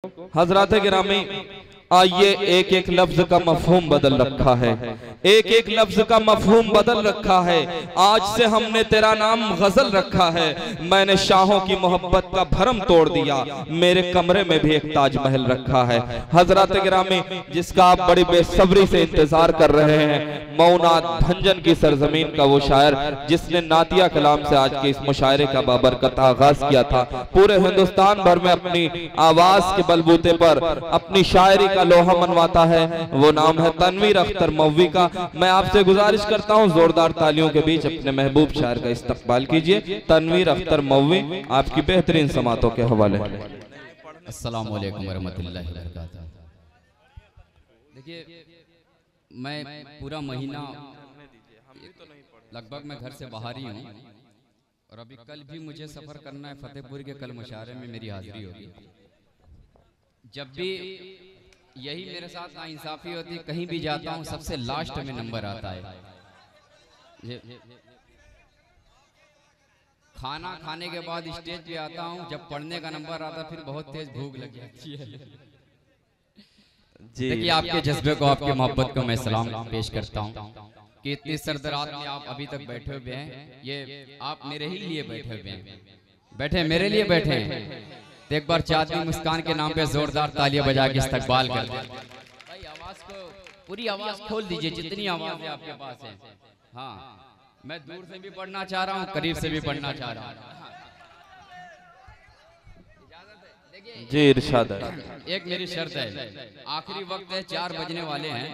हजरात गिरामी, आइए एक एक लफ्ज का मफहूम बदल रखा है, एक एक लफ्ज का मफहूम बदल रखा है। आज से हमने तेरा नाम गजल रखा है। मैंने शाहों की मोहब्बत का भरम तोड़ दिया, मेरे कमरे में भी एक ताजमहल रखा है। हजरात गिरामी, जिसका आप बड़ी बेसब्री से इंतजार कर रहे हैं, मौना भंजन की सरजमीन का वो शायर जिसने नातिया कलाम से आज के इस मुशायरे का बाबरकत आगाज किया था, पूरे हिंदुस्तान भर में अपनी आवाज के बलबूते पर अपनी शायरी का लोहा मनवाता है, वो नाम है तनवीर अख्तर मौवी का। मैं आपसे गुजारिश करता हूं जोरदार तालियों के बीच अपने महबूब शायर का इस्तकबाल कीजिए। तनवीर अख्तर मौवी आपकी बेहतरीन समातों के हवाले। अस्सलामु अलैकुम वरहमतुल्लाहि वबरकातुहू। देखिए, मैं पूरा महीना लगभग मैं घर से बाहर ही हूँ और अभी कल भी मुझे सफर करना है फतेहपुर के। कल मुशायरे में मेरी हाजिरी होगी। जब भी यही मेरे साथ नाइंसाफी होती है, कहीं भी जाता हूँ सबसे लास्ट में नंबर आता है। खाना खाने के बाद स्टेज पे आता हूँ, जब पढ़ने का नंबर आता फिर बहुत तेज भूख लग जाती है। देखिए, आपके जज्बे को, आपकी मोहब्बत को मैं सलाम पेश करता हूँ कि इतनी सर्द रात में आप अभी तक बैठे हुए हैं। ये आप मेरे ही लिए बैठे हुए हैं, बैठे मेरे लिए बैठे हैं। तो एक बार चांदनी मुस्कान के नाम पे जोरदार तालियां बजा के इस्तकबाल कर दे। भाई आवाज को, पूरी आवाज खोल दीजिए जितनी आवाज है आपके पास है। हाँ, मैं दूर से भी पढ़ना चाह रहा हूँ, करीब से भी पढ़ना चाह रहा हूँ। जी इरशाद है। एक मेरी शर्त है, आखिरी वक्त है, 4 बजने वाले हैं,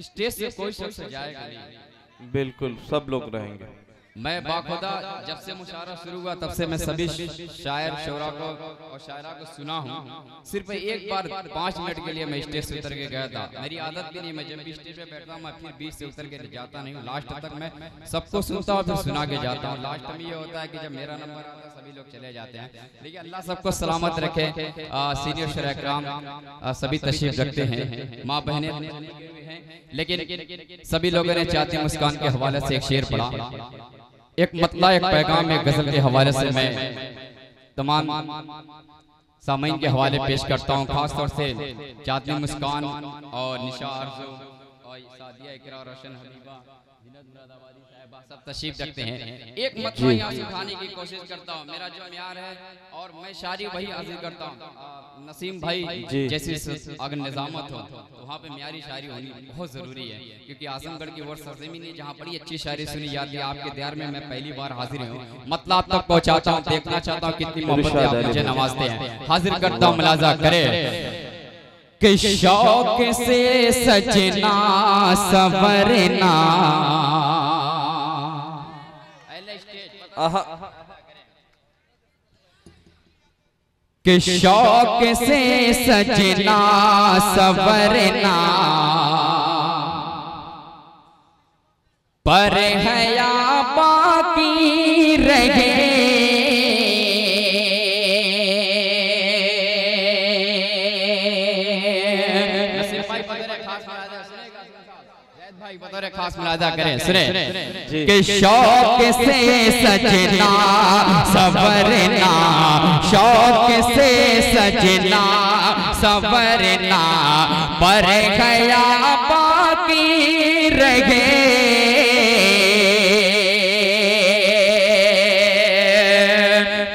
स्टेज से कोई शख्स जाएगा नहीं। बिल्कुल सब लोग रहेंगे। मैं बाखुदा जब से मुशायरा शुरू हुआ तब से मैं सभी शायर शोरा को और शायरा को सुना हूँ। सिर्फ एक बार 5 मिनट के लिए मैं स्टेज से उतर के गया था। मेरी आदत भी नहीं, मैं जब भी स्टेज पे बैठता हूँ मैं फिर बीच से उतर के जाता नहीं हूँ। लास्ट तक मैं सबको सुनता हूँ, फिर सुना के जाता हूँ। लास्ट में ये होता है कि जब मेरा नंबर आता है सभी लोग चले जाते हैं। लेकिन अल्लाह सबको सलामत रखे। सीनियर शोरा इकराम सभी तशरीफ रखते हैं, माँ बहनें, लेकिन सभी लोगों ने चाहती मुस्कान के हवाले से एक शेर पढ़ा। एक मतला एक पैगाम एक गजल के हवाले से मैं तमाम सामीन के हवाले पेश करता हूँ। खासतौर से चांदनी मुस्कान और निशा आरज़ू और सादिया इकरा, रोशन हबीबा, सब तशरीफ रखते हैं। एक मतला यहाँ से उठाने की कोशिश करता हूँ। मेरा जो म्यार है और मैं शायरी वही हाजिर करता हूँ। नसीम भाई जैसी अगर निजामत हो तो वहाँ पे म्यारी शायरी होनी बहुत जरूरी है, क्योंकि आजमगढ़ की वो सरजमीन है जहाँ बड़ी अच्छी शायरी सुनी जाती है। आपके दयार में मैं पहली बार हाजिर हूँ, मतलब तक पहुँचाता हूँ, देखना चाहता हूँ कितनी मोहब्बत आप मुझे नवाजते हैं। हाजिर करता हूँ, मुलाजा करे कि शौक से सजना संवरना, कि शौक से सजना संवरना, पर हया बाकी रहे खास मुलाजा करें, सुने कि शौक से सजना संवरना, शौक से सजना संवरना, पर गया बाकी रहे।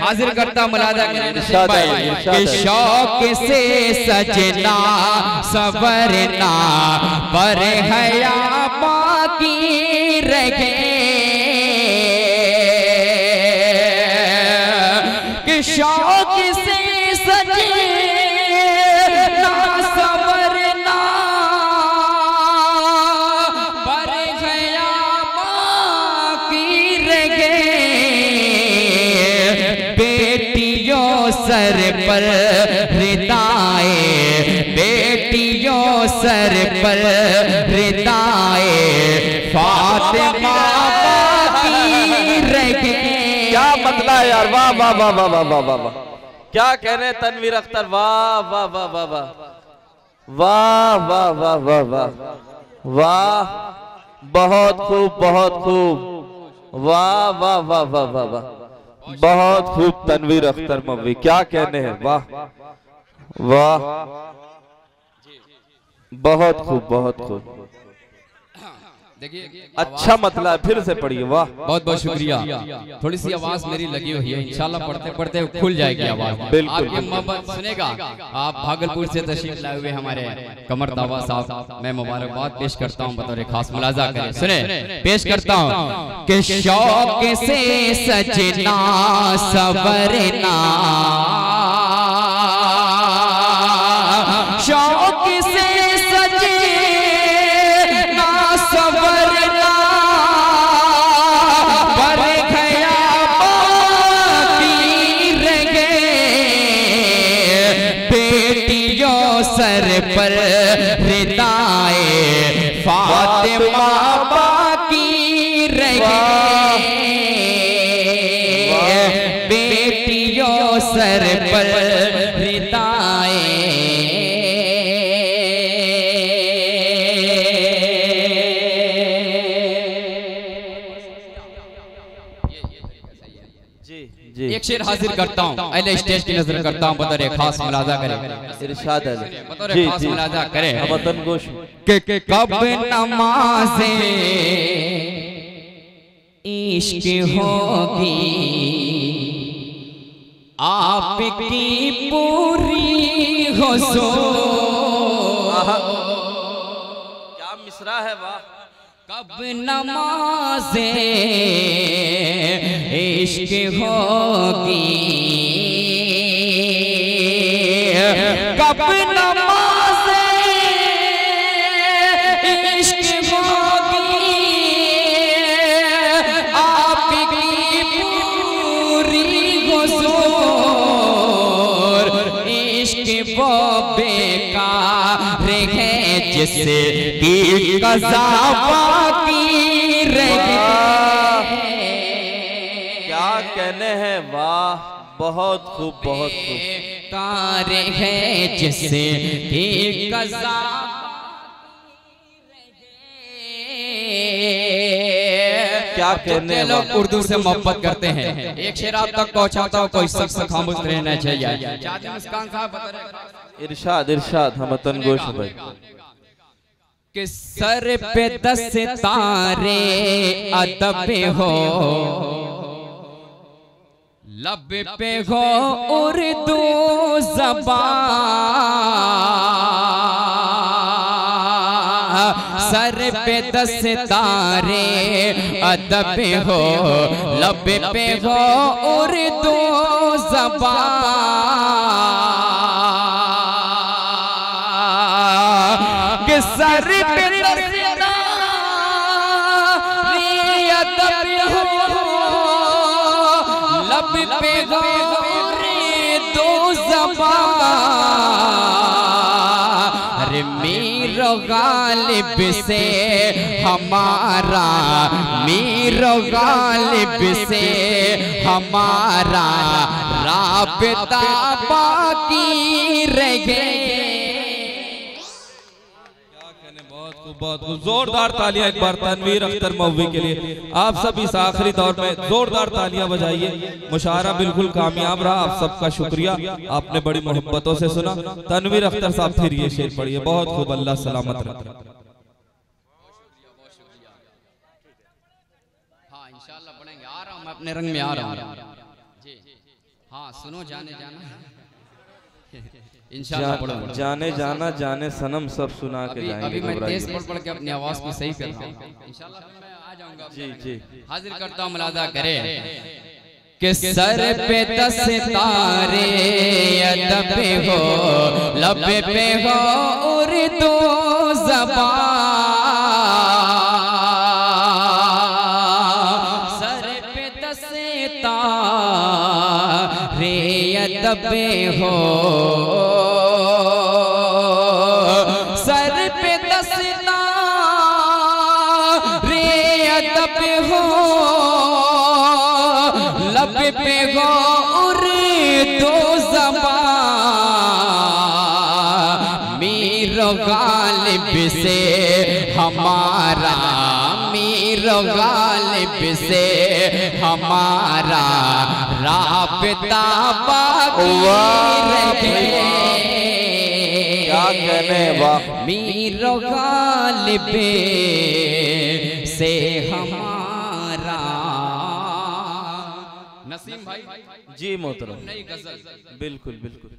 हाजिर करता मुलाजा करें कि शौक से सजना संवरना, पर हया बाकी रहे। कि शौक से सजना संवरना, पर हया बाकी रहे। बेटियों सर पर रिदाए, बेटियों सर पर रिदाए फातिमा बाकी रहे। क्या मतलब है यार, वाह वाह वाह वाह वाह वाह वाह, क्या कह रहे हैं तनवीर अख्तर, वाह वाह वाह वाह वाह वाह वाह वाह वाह वाह वाह, बहुत खूब बहुत खूब, वाह वाह वाह वाह वाह वाह, बहुत खूब तनवीर अख्तर मौवी, क्या कहने हैं, वाह। वाह, बहुत खूब, बहुत खूब। देखिए अच्छा मतलब फिर से पढ़िए। वाह, बहुत बहुत शुक्रिया। थोड़ी सी आवाज मेरी लगी हुई है, इंशाल्लाह पढ़ते पढ़ते खुल जाएगी आवाज। बिल्कुल। आपकी मोहब्बत सुनेगा। आप भागलपुर से तशरीफ लाए हुए हमारे कमर दावा साहब, मैं मुबारकबाद पेश करता हूँ, बतौर खास मुलाजा करें। सुने, पेश करता हूँ कि शौक से सजना सवरना, शौक से सर पर रिदाए फातिमा बाकी रहे, बेटियों सर पर रिदाए। एक शेर हाजिर करता हूँ, अहले स्टेज की नजर करता हूँ, बतौर खास मुलाजा करें। इरशाद है, बतौर खास मुलाजा करें। वतन गोश के कब नमाज़े इश्क होगी आपकी पूरी हो सो। क्या मिसरा है, वाह। कब नमाज़े इश्क होगी, कब नमाज़े इश्क होगी आपकी पूरी हुज़ूर। इश्क वो बेकार है जिससे की क़ज़ा बाकी रहे। क्या कहने हैं, वाह, बहुत खूब, बहुत खूब। कार है जिससे की क़ज़ा क्या कहने। लोग उर्दू से मोहब्बत करते हैं, एक शेर आप तक पहुंचाता हो, कोई शख्स खामोश रहना चाहिए। मुस्कान साहब, इरशाद, इरशाद। हम वतन गोश भाई कि सर पे 10 तारे अदब हो, लब पे हो उर्दू ज़बान, सर पे 10 तारे अदब हो, लब पे हो उर्दू ज़बान। कि सर पे 10 तारे अदब हो, लब पे हो उर्दू ज़बान। अरे मीरो गालिब से हमारा, मीरो गालिब से हमारा राबता बाकी रहे। बहुत खूब, जोरदार तालियां एक बार तनवीर अख्तर मौवी के लिए। आप सब इस आखिरी दौर में जोरदार तालियां बजाइए। मुशायरा बिल्कुल कामयाब रहा, आप सबका शुक्रिया, आपने बड़ी मोहब्बतों से सुना। तनवीर अख्तर साहब फिर ये शेर पढ़िए। बहुत खूब, अल्लाह सलामत रखे। हाँ इंशाल्लाह पढ़ेंगे, आ रहा हूँ मैं अपने रंग में, आ रहा हूँ जी। हाँ सुनो, जाने जाना इंशाल्लाह पढ़ूंगा। जाने जाना जाने सनम सब सुना के जाएंगे। अभी मैं तेज पढ़ के अपनी आवाज को सही कर रहा हूँ, इंशाल्लाह मैं आ जाऊंगा। जी जी, हाजिर करता हूँ, मुलाजा करें कि सर पे 10 तारे अदब हो, लब पे हो उर्दू ज़बान। सर पे 10 तारे अदब हो, सर पे 10 तारे अदब हो, लब पे हो उर्दू ज़बान। मीरो गालिब से हमारा, मीर मीर गालिब से हमारा राबता बाकी रहे। क्या कहने वाह। मीर गालिब से हमारा। नसीम भाई जी मोहतरम। नई गजल। बिल्कुल बिल्कुल।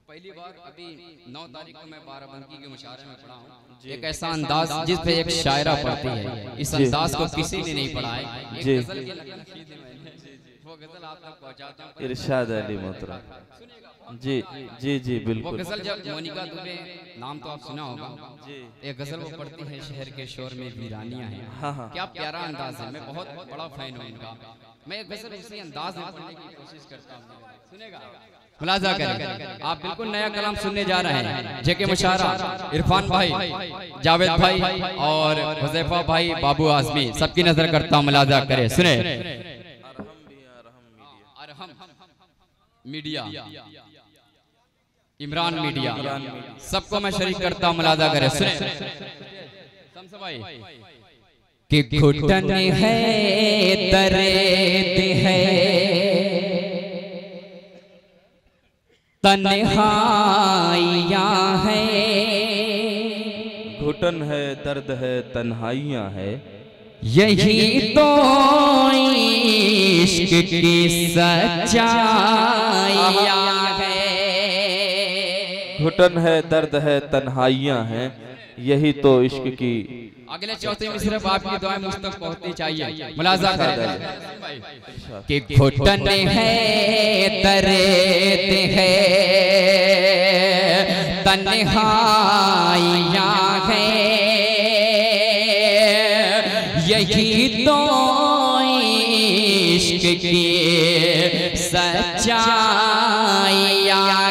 पहली बार अभी 9 तारीख को मैं बाराबंकी के मुशायरे में पढ़ा हूँ। एक ऐसा अंदाज जिस पे एक शायरा पढ़ती है, इस अंदाज को किसी ने नहीं पढ़ा है। एक गजल की नकल की थी मैंने, वो गजल आप तक पहुंचाता हूं। इरशाद अली मोहतरम। जी जी जी बिल्कुल। वो गजल जब मोनिका दुबे, नाम तो आप सुना होगा जी, एक गजल वो पढ़ती है, शहर के शोर में वीरानियां हैं। हाँ हाँ। क्या प्यारा अंदाज है, मैं बहुत बड़ा फैन हूँ इनका। मैं एक गजल उसी अंदाज में पढ़ने की कोशिश करता हूँ, सुनेगा? मुलाजा करें। आप बिल्कुल नया कलाम सुनने जा रहे हैं। जेके मुशारा, इरफान भाई, जावेद भाई और हुज़ैफा भाई, बाबू आज़मी, सबकी नजर करता हूं, मुलाजा करें, सुने। अरहम मीडिया, इमरान मीडिया, सबको मैं शरीक करता हूं, मुलाजा करें, सुने। कि घुटन है, दर्द है, तन्हाइयाँ है। घुटन है, दर्द है, तन्हाइयाँ है, यही तो इश्क की सच्चाइयाँ है। घुटन है, दर्द है, तन्हाइयाँ हैं, यही तो इश्क की। अगले चौथे में सिर्फ आपकी दुआएं मुझ तक पहुंचनी चाहिए, मुलाजा करें। कि घुटन है, दर्द है, तन्हाइयाँ है, यही तो इश्क की सच्चाइयाँ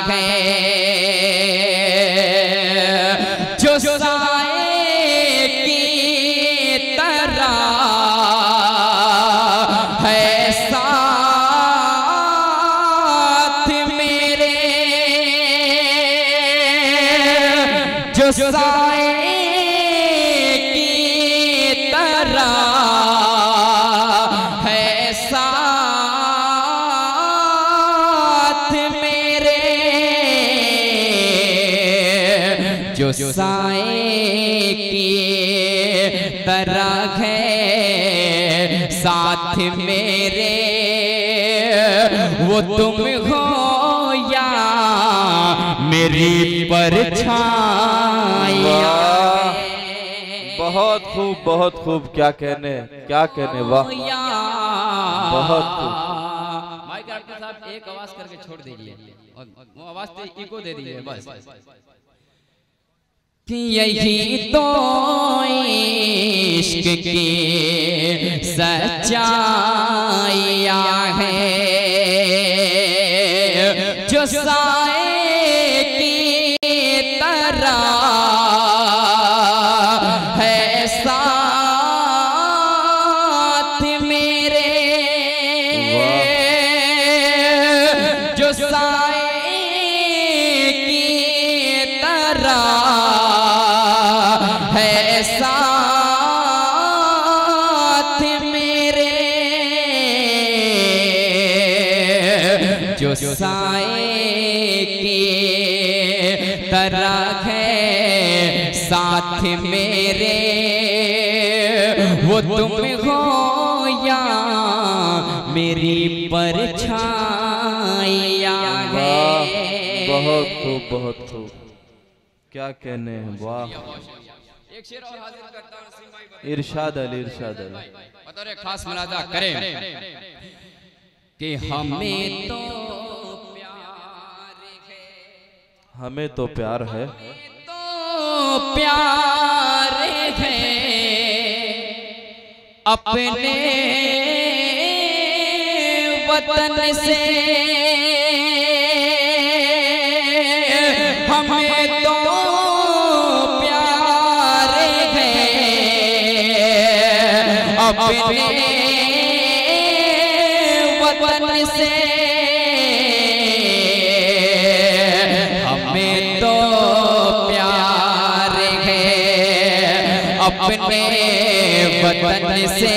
है। जो साए की तरह है साथ मेरे, जो साए की तरह है साथ मेरे, जो साए की तरह है साथ मेरे, वो तुम हो या मेरी परछाइयाँ। बहुत खूब, बहुत खूब। क्या कहने वाह। बहुत खूब। माइक आपके साथ एक आवाज करके छोड़ दीजिए और वो आवाज तो इको दे दीजिए बस। कि यही तो इश्क की सच्चाइयाँ है, जो साए की तरह है साथ मेरे, जो साए की तरह है साथ मेरे, जो साए की तरह है साथ मेरे, वो तुम हो या मेरी परछाइयाँ है। बहुत खूब, बहुत खूब। क्या कहने हैं वाह। एक शेर और हाजिर करता हूं नसीम भाई। इरशाद अली, इरशाद अली। बतौर खास मुलाजा करें कि हमें तो प्यार है, हमें तो प्यार है, तो प्यार है अपने वतन से, हमें तो प्यार है अपने वतन से, हमें तो प्यार है अपने वतन से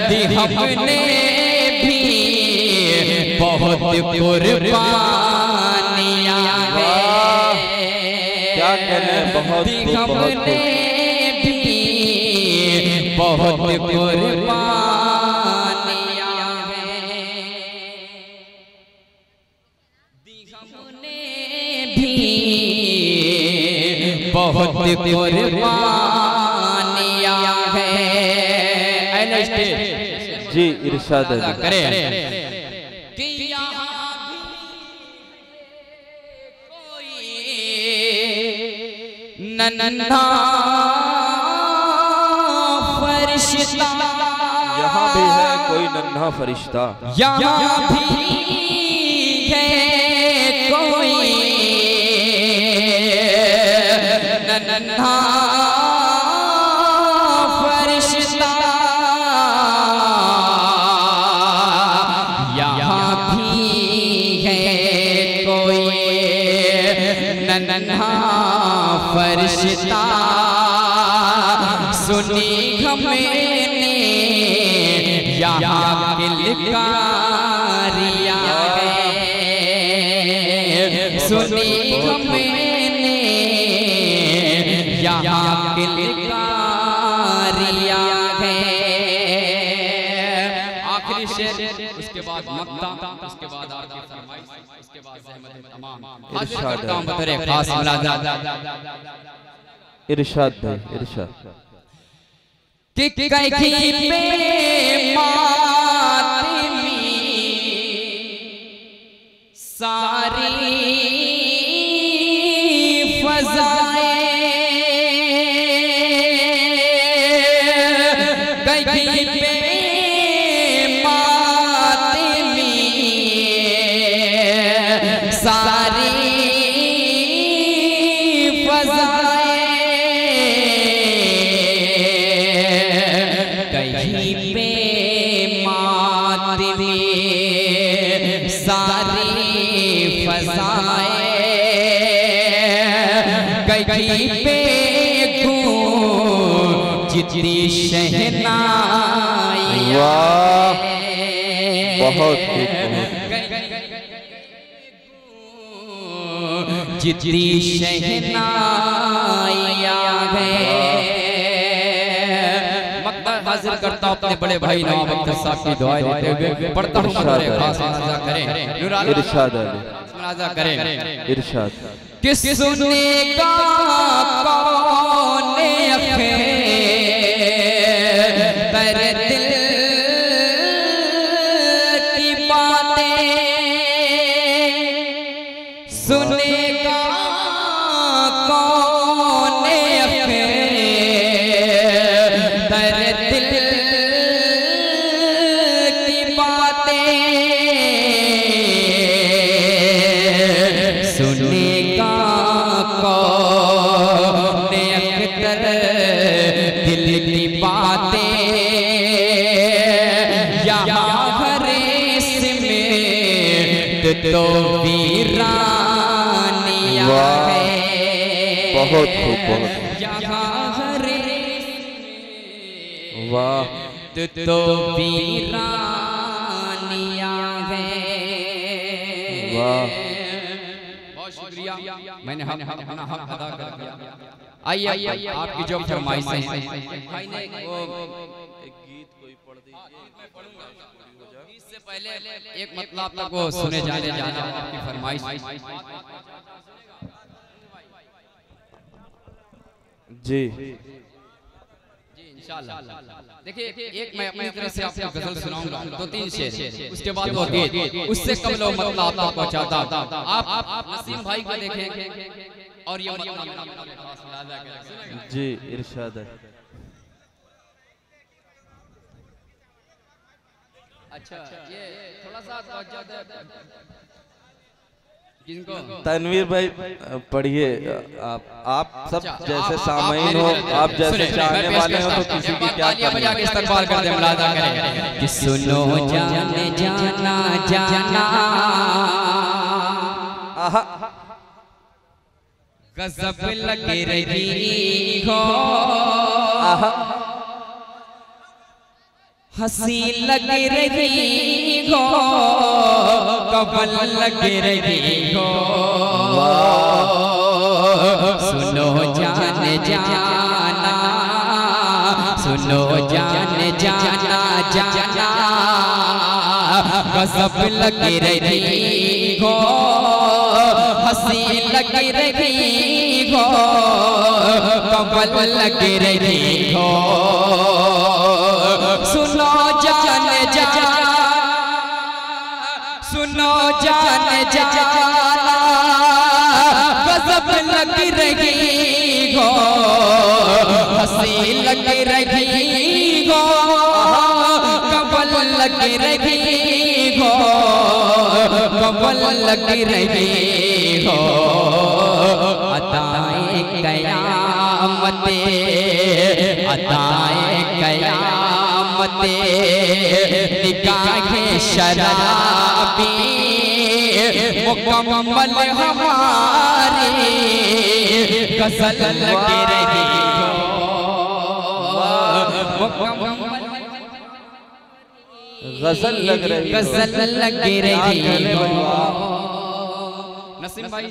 दी हमने भी बहुत कुर्बानियां हैं। क्या कहने, बहुत दी हमने भी बहुत कुर्बानियां हैं। दी हमने भी बहुत कुर्बानियां हैं। जी इरशाद करें कि नन्हा फरिश्ता, यहाँ भी है कोई नन्हा फरिश्ता, यहाँ भी है कोई नन्हा फरिश्ता, यहाँ भी है कोई नन्हा फरिश्ता। सुनी हमने यहाँ किलकारियाँ हैं, सुनी हमने यहाँ किलकारियाँ हैं। आखिरी शेर, उसके बाद मक्ता, उसके बाद आपकी फरमाइश, उसके बाद ज़हमत तमाम। हाजिर करता हूं बतौर खास मुलाज़ा। इरशाद भाई इरशाद। कि कहीं पे मातमी सारी फज़ाएं, कहीं पे मातमी सारी कहीं पे गूंजती शहनाई। वाह बहुत जितनी शहनाइयाँ हैं। मक्ता हाजिर करता हूँ अपने बड़े भाई नवाब अख्तर साहब की दुआएं देते हुए पढ़ता हूँ। मुनाज़ा करें इरशाद मुनाज़ा करें इरशाद। कि सुनेगा कौन तेरे दिल की बातें, सुनेगा कौन तेरे दिल की बातें, सुनेगा दिल की बातें। यहाँ हरेस में तो वीरानियाँ हैं। बहुत खूब बहुत। यहाँ हरेस में वाह तो वीरानियाँ हैं। वाह बहुत शुक्रिया, मैंने अपना हक अदा कर दिया। आइए आपकी जो फरमाइशें हैं भाई ने वो एक गीत कोई पढ़ दीजिए। इससे पहले एक मतलब आपको सुने जाने जाना आपकी फरमाइश। जी इंशाल्लाह। देखिए एक मैं अपनी तरफ से आपको गजल सुनाऊंगा, 2-3 शेर, उसके बाद वो गीत, उससे कम लो मतलब आपको पहुंचाता। आप नसीम भाई को देखें और ये मतलब जी इरशाद है। अच्छा ये थोड़ा सा किनको तनवीर भाई पढ़िए। आप सब जैसे सामईन हो, आप जैसे चाहने वाले हो, तो किसी की क्या बजा के इस्तकबाल कर दे, मुलाज़ा करें कि सुनो जाने जाना जाना गजब लगे रही हो, हंसी लगे रही हो, कबल लगे रही हो। सुनो जान जाना, सुनो जान जाना जाना, गजब लगे रही हो, हंसी लगे रही हो, कबल लगे रही हो। सुनो जान जाना, सुनो जान जाना, गजब लग रही हो, हंसी लग रही हो, कबल लग रही हो, कबल लग रही हो। अताए कयामते, अताए कयामते, निगाहे शराबी मुकम्मल हमारी, गजल लग रही हो, गजल लग रही, गजल लग रही हो। नसीम भाई,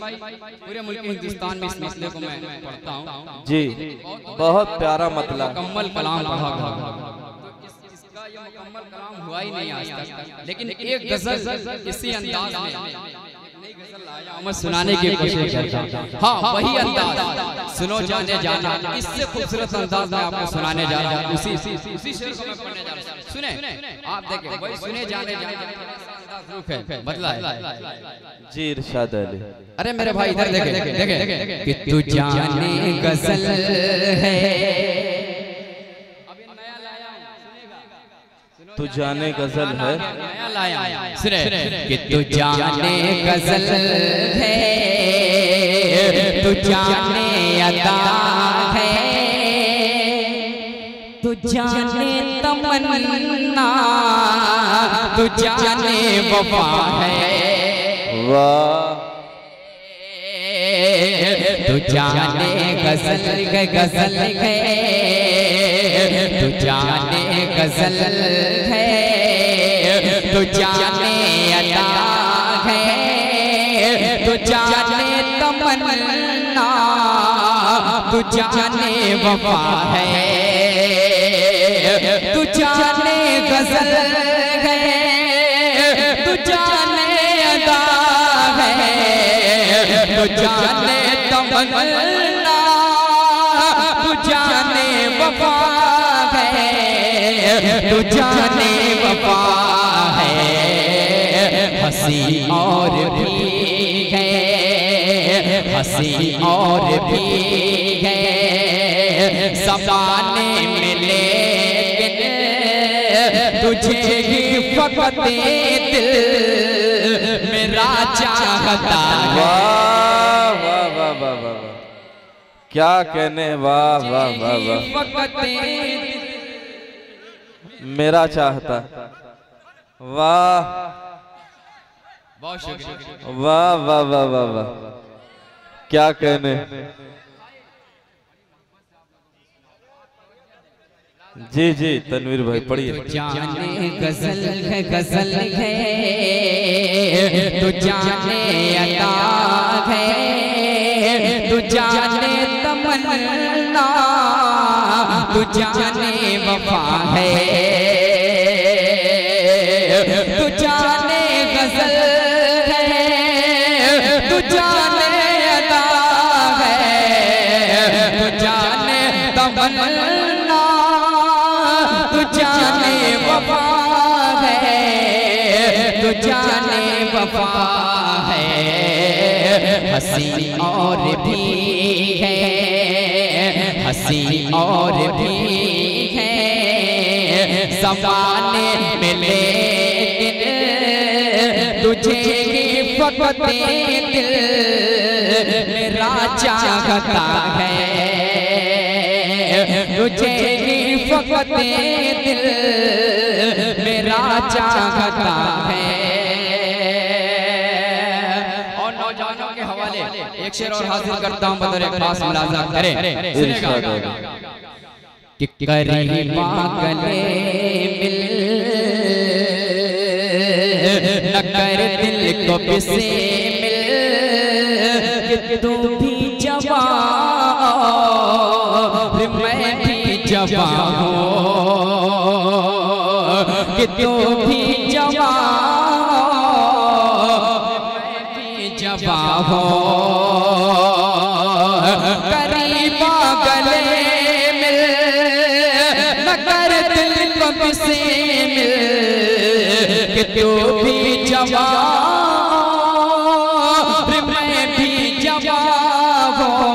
पूरे मुल्क हिंदुस्तान में इस मसले को मैं पढ़ता हूँ जी, बहुत प्यारा मतला, मुकम्मल कलाम पढ़ा गया। इसका ये मुकम्मल कलाम हुआ ही नहीं आज तक, लेकिन एक गजल इसी अंदाज में नई गजल लाया हूं मैं सुनाने की कोशिश करता हूं। हाँ, वही अंदाज, सुनो जाने जाना, इससे खूबसूरत अंदाज में आपको सुनाने जा रहा हूं। उसी शेर को मैं पढ़ने जा रहा हूं। सुने आप, देखें वही सुने जाने जाना बदला है जी। इरशाद अली, अरे मेरे भाई इधर देखे कि तू जाने गजल है, अभी नया लाया, तू जाने गजल है, नया लाया, सुने कि तू जाने गजल है, तू जाने अदा है, तू जाने तमन्ना, तू जाने वफा है। वाह, तू जाने गजल है, गजल है, तू जाने गजल है, तू जाने अदा है, तू जाने तमन्ना, तू जाने वफा है, तू जाने गजल है, तू जाने अदा है, तू जाने तमन्ना, तू जाने वफा है, तू जाने वफा है। हंसी और भी है, हंसी और भी है, ज़माने में लेकिन तुझे ही फकत दिल मेरा चाहता है। वाह वाह वाह वाह वाह, क्या कहने, वाह वाह वाह वाह, मेरा चाहता, वाह बहुत शुक्रिया, वाह वाह वाह वाह वाह, क्या कहने। जी जी तनवीर भाई पढ़िए। जाने गजल है, गजल है, तू जाने अदा है, तू जाने तमन्ना, तू जाने वफा है, तू जाने गजल है, तू जाने अदा है, तू जाने तमन्ना, तू जाने वफा है, तू जाने वफा है। हंसी और भी है, हंसी और भी है, ज़माने में लेकिन तुझे ही फकत दिल मेरा चाहता है, तुझे ही फकत दिल मेरा चाहता है। और नौजवानों के हवाले एक शेर और हाजिर करता हूँ, बदर खास मुलाजा करें। कि करीबा गले मिल न कर दिल को किसे मिल, कि तू भी जवान मैं भी जवान हूँ, कि तू भी जवान मैं भी जवान हूँ। करीबा गले मिल न कर दिल को किसे मिल, कि तू भी जवान मैं भी जवान हूँ,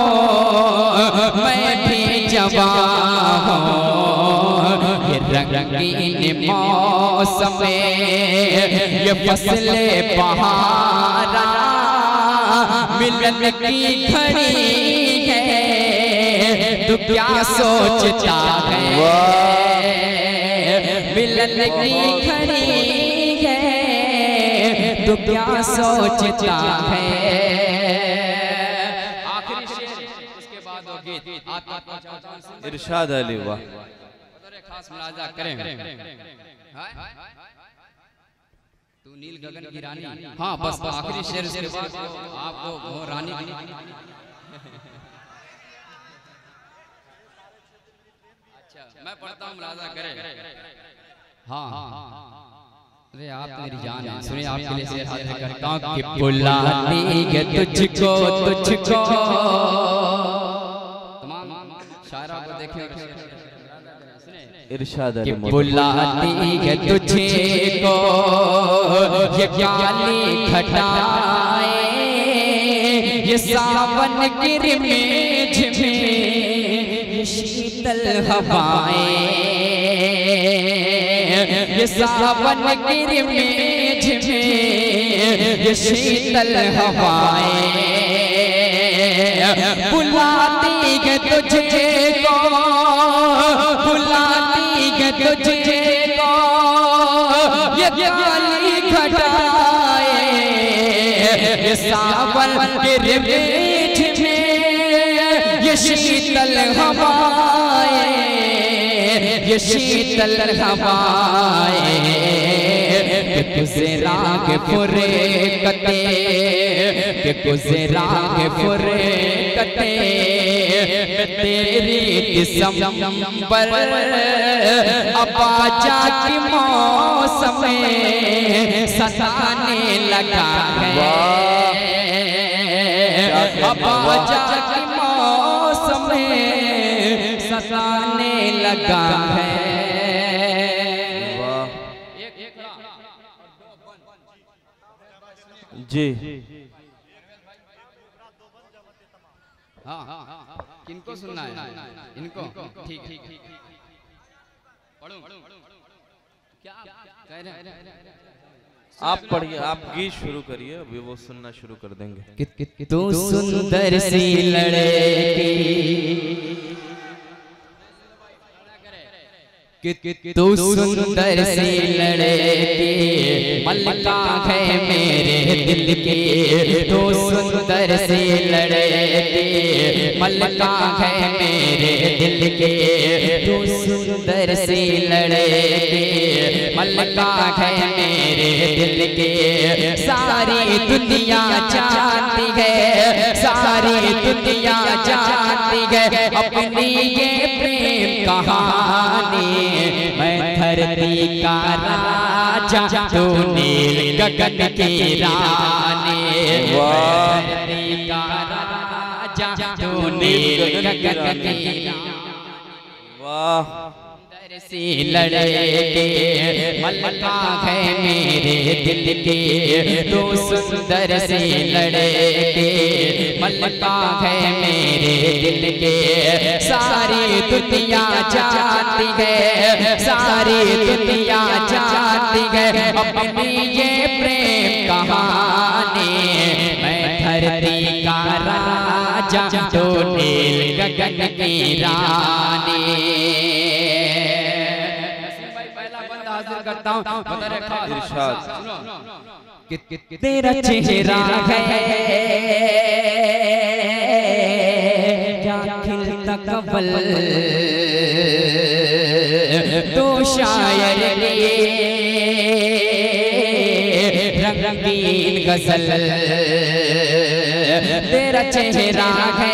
मैं भी जवान हूँ। ये रंगीन मौसम में ये फसले बहारा मिलन की घड़ी है, तू क्या सोचता है मिलन की घड़ी है, तू क्या सोचता है। आखिरी शेर उसके बाद वो गीत इरशाद अली वाह खास मुलाजा करें। तू नील गगन की रानी, हाँ बस आखिरी शेर उसके बाद आपको वो रानी अच्छा मैं पढ़ता हूँ, मुलाजा करें। हाँ अरे आप मेरी जान है, सुनिए आपके लिए शेर हाजिर करता हूँ कि बुलाती है तुझको तुझको। तमाम शायरा को देखें इरशाद कि बुलाती है तुझे को ये काली घटाए, ये सावन की रिमेज में शीतल हवाएं, ये सावन की रिमेज में ये शीतल हवाएं बुलाती है तुझे को, बुलाती है तुझे को ये काली घटाए, ये सावन के रिमेज में ये शीतल हवाएं, ये शीतल हवाएं कि तुझे राग फुरे कते, कि तुझे राग फुरे कते तेरी किस्म पर अबाजा की मौसम में सताने लगा है, अबाजा की मौसम में सताने लगा है। जी हाँ किनको सुनना है इनको? ठीक ठीक पढ़ो क्या कह रहे हैं? आप पढ़िए, आप गीत शुरू करिए, अभी वो सुनना शुरू कर देंगे। तू सुंदर सी लड़की, तू सुंदर सी लड़की मल्लिका है मेरे दिल की, तू सुंदर सी लड़की मल्लिका है मेरे दिल की, तू सुंदर सी लड़की मल्लिका है मेरे दिल की। सारी दुनिया जानती है, सारी दुनिया जानती है अपनी ये प्रेम कहानी। मैं धरती का राजा, तू नील गगन की रानी, धरती का राजा, तू नील गगन की रानी। वाह सी लड़के मल्लिका है मेरे दिल की, तू सुंदर सी लड़के मल्लिका है मेरे दिल के। सारी दुनिया जानती है, सारी दुनिया जानती है अपनी ये प्रेम कहानी। मैं धरती का राजा, तू नील गगन की रानी। करता हूं इरशाद तेरा चेहरा है तकबल तो शायर रंगीन गजल तेरा चेहरा है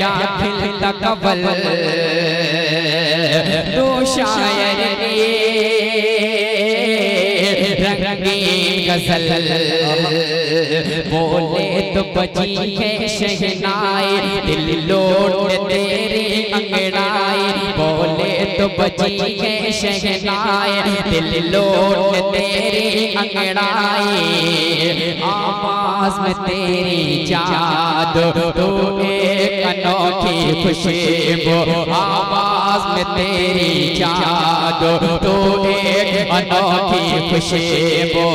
या खिलता कबल तो शायर रंगीन गजल बोले तो बजी है शहनाई दिल लौट तेरी अंगड़ाई बोले तो बजी है शहनाई दिल लौट तेरी अंगड़ाई आवाज में तेरी जादू तो एक अनोखी खुशबू आवाज में तेरी जादू तो एक अनोखी खुशबू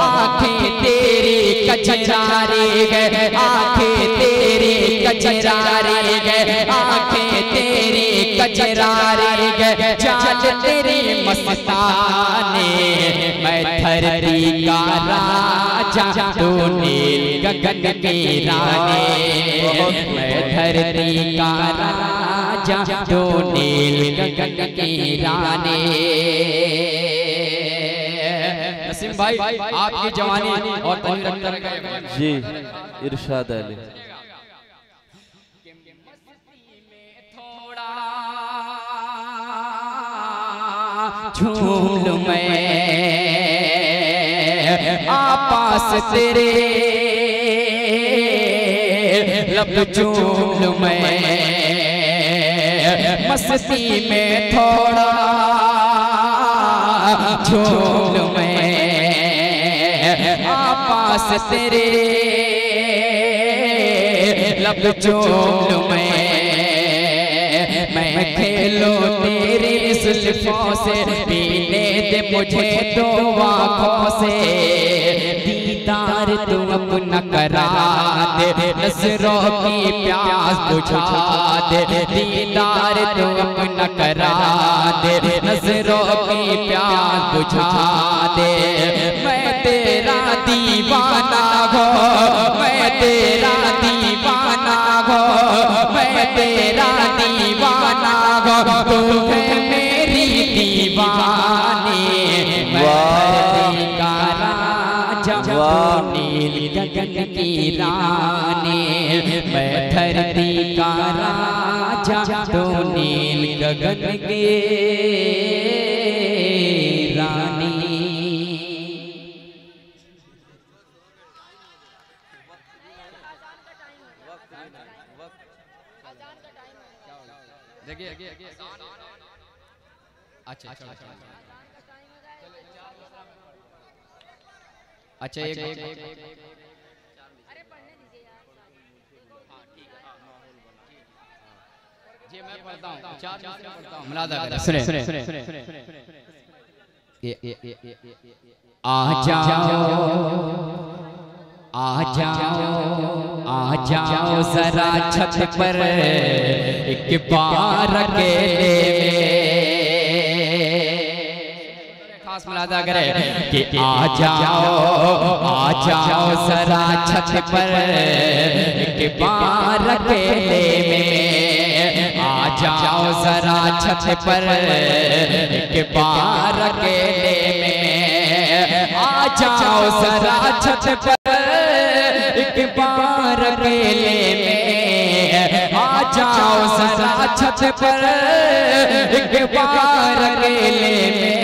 आँखें तेरी कचरारी है आँखें तेरी कचरारी है आँखें तेरी कचरारी है चाल तेरी मस्ताने मैं धरती का राजा तू नील गगन की रानी मैं धरती का राजा तू नील गगन की रानी। नसीम भाई आपकी जवानी और जी इरशाद अली झूम लूं मैं आपास तेरे लब झूम लूं मैं मस्ती में थोड़ा झूम लूं मैं आपास तेरे लब झूम लूं मैं खेलो तेरी जुल्फों से पीने दे मुझे दो आँखों से दीदार तू अपना करा दे नजरों की प्यास बुझा दे दीदार तू अपना करा दे नजरों की प्यास बुझा दे मैं तेरा दीवाना हो मैं तेरा दीवाना हो मैं तेरा दीवाना हो तू है मेरी दीवानी मैं का राजा नील गगन की रानी मैं धरती का राजा तो नील गगन की रानी। देखिए अच्छा अच्छा अच्छा एक जी मैं पढ़ता हूँ 4 मिनट पढ़ता हूँ मुलादा करें सुने आ जाओ जरा छत पर एक बार अकेले खास मुलादा करें कि आ जाओ जरा छत पर एक बार अकेले में आ जाओ जरा छत पर एक बार अकेले में आ जाओ जरा छत पर एक बार अकेले में आ जाओ जरा छत पर एक बार अकेले में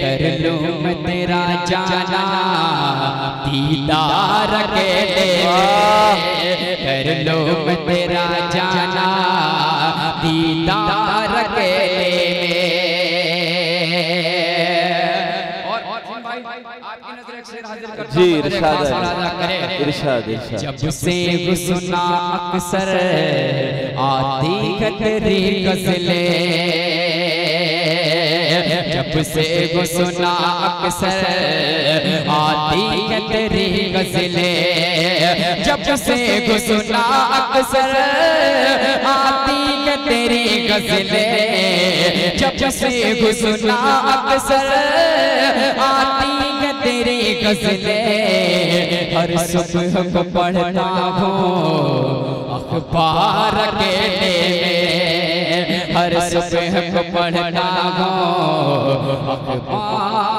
कर लूं मैं तेरा जाना दीदार अकेले में कर लूं मैं तेरा जाना दीदार अकेले में। जी इरशाद जब से सुना अक्सर आती है तेरी गज़लें जब से सुना अक्सर आती है तेरी गज़लें जब से सुना अक्सर आती है तेरी गज़लें जब से सुना अक्सर आती है तेरी गज़लें हर सुबह को पढ़ता हूँ अखबार अकेले में, हर सुबह को पढ़ता हूँ अखबार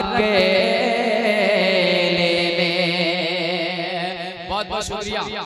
अकेले में। बहुत बहुत शुक्रिया।